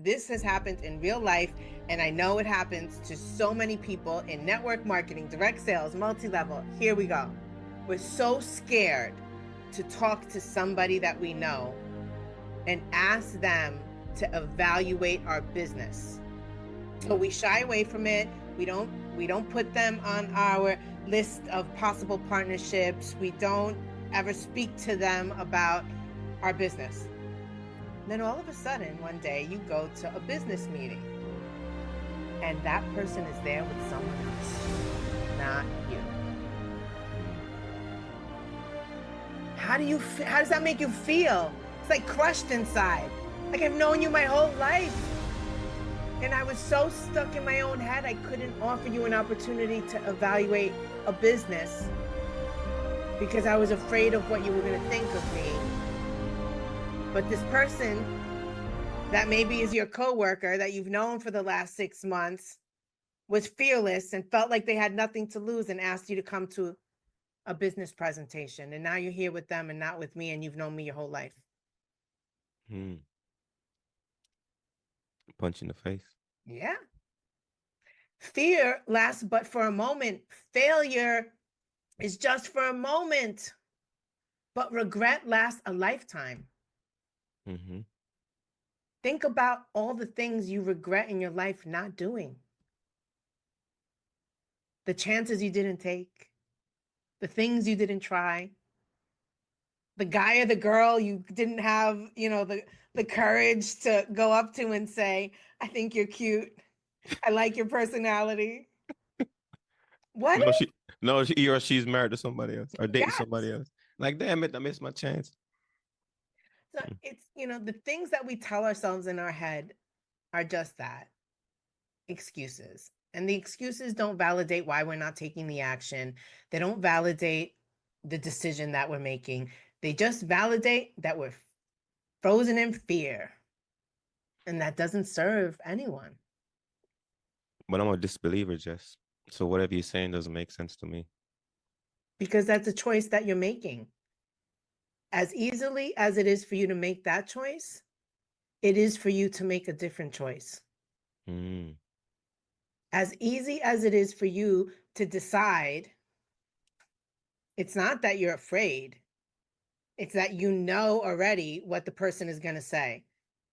this has happened in real life, and I know it happens to so many people in network marketing, direct sales, multi-level. Here we go. We're so scared to talk to somebody that we know and ask them to evaluate our business. So we shy away from it. We don't put them on our list of possible partnerships. We don't ever speak to them about our business. Then all of a sudden, one day, you go to a business meeting and that person is there with someone else, not you. How does that make you feel? It's like crushed inside. Like I've known you my whole life. And I was so stuck in my own head, I couldn't offer you an opportunity to evaluate a business because I was afraid of what you were going to think of me. But this person that maybe is your coworker that you've known for the last 6 months was fearless and felt like they had nothing to lose and asked you to come to a business presentation. And now you're here with them and not with me, and you've known me your whole life. Punch in the face. Yeah. Fear lasts but for a moment. Failure is just for a moment. But regret lasts a lifetime. Think about all the things you regret in your life not doing. The chances you didn't take. The things you didn't try. The guy or the girl you didn't have, the courage to go up to and say, I think you're cute. I like your personality. What? He or she's married to somebody else or dating Yes. somebody else. Like, damn it, I missed my chance. So it's, the things that we tell ourselves in our head are just that, excuses. And the excuses don't validate why we're not taking the action. They don't validate the decision that we're making. They just validate that we're frozen in fear. And that doesn't serve anyone. But I'm a disbeliever, Jess. So whatever you're saying doesn't make sense to me. Because that's a choice that you're making. As easily as it is for you to make that choice, it is for you to make a different choice. As easy as it is for you to decide, it's not that you're afraid. It's that you know already what the person is going to say,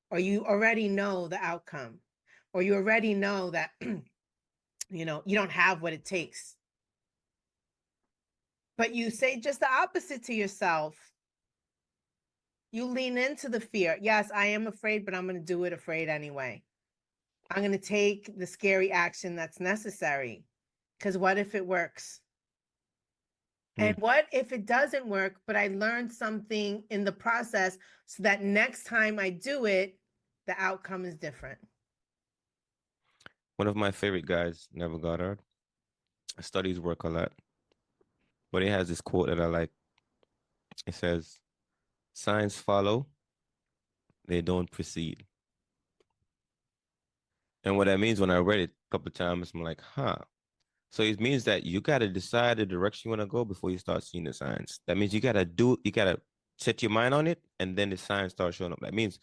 or you already know the outcome, or you already know that, you don't have what it takes. But you say just the opposite to yourself. You lean into the fear. Yes, I am afraid, but I'm going to do it afraid anyway. I'm going to take the scary action that's necessary. Because what if it works? And what if it doesn't work, but I learned something in the process so that next time I do it, the outcome is different? One of my favorite guys, Neville Goddard, studies work a lot. But he has this quote that I like. It says, signs follow, they don't precede. And what that means, when I read it a couple of times, I'm like, So it means that you got to decide the direction you want to go before you start seeing the signs. That means you got to set your mind on it, and then the signs start showing up. That means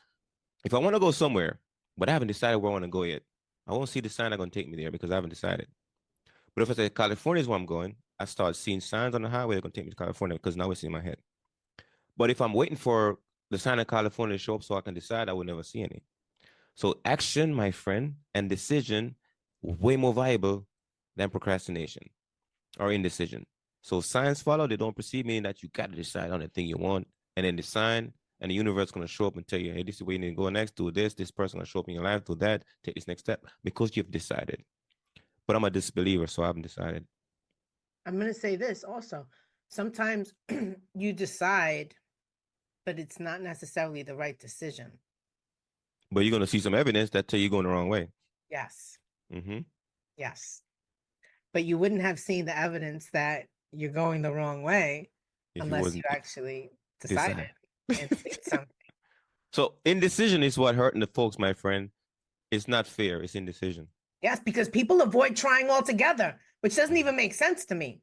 if I want to go somewhere, but I haven't decided where I want to go yet, I won't see the sign that's going to take me there because I haven't decided. But if I say California is where I'm going, I start seeing signs on the highway that are going to take me to California because now it's in my head. But if I'm waiting for the sign of California to show up so I can decide, I will never see any. So action, my friend, and decision, way more valuable than procrastination or indecision. So signs follow, they don't precede, meaning that you got to decide on the thing you want. And then the sign and the universe is going to show up and tell you, hey, this is where you need to go next, do this person going to show up in your life, do that, take this next step, because you've decided. But I'm a disbeliever, so I haven't decided. I'm going to say this also. Sometimes you decide, but it's not necessarily the right decision. But you're going to see some evidence that tell you going the wrong way. Yes. Yes. But you wouldn't have seen the evidence that you're going the wrong way unless you actually decided and did something. So indecision is what hurting the folks, my friend. It's not fear, it's indecision. Yes, because people avoid trying altogether, which doesn't even make sense to me.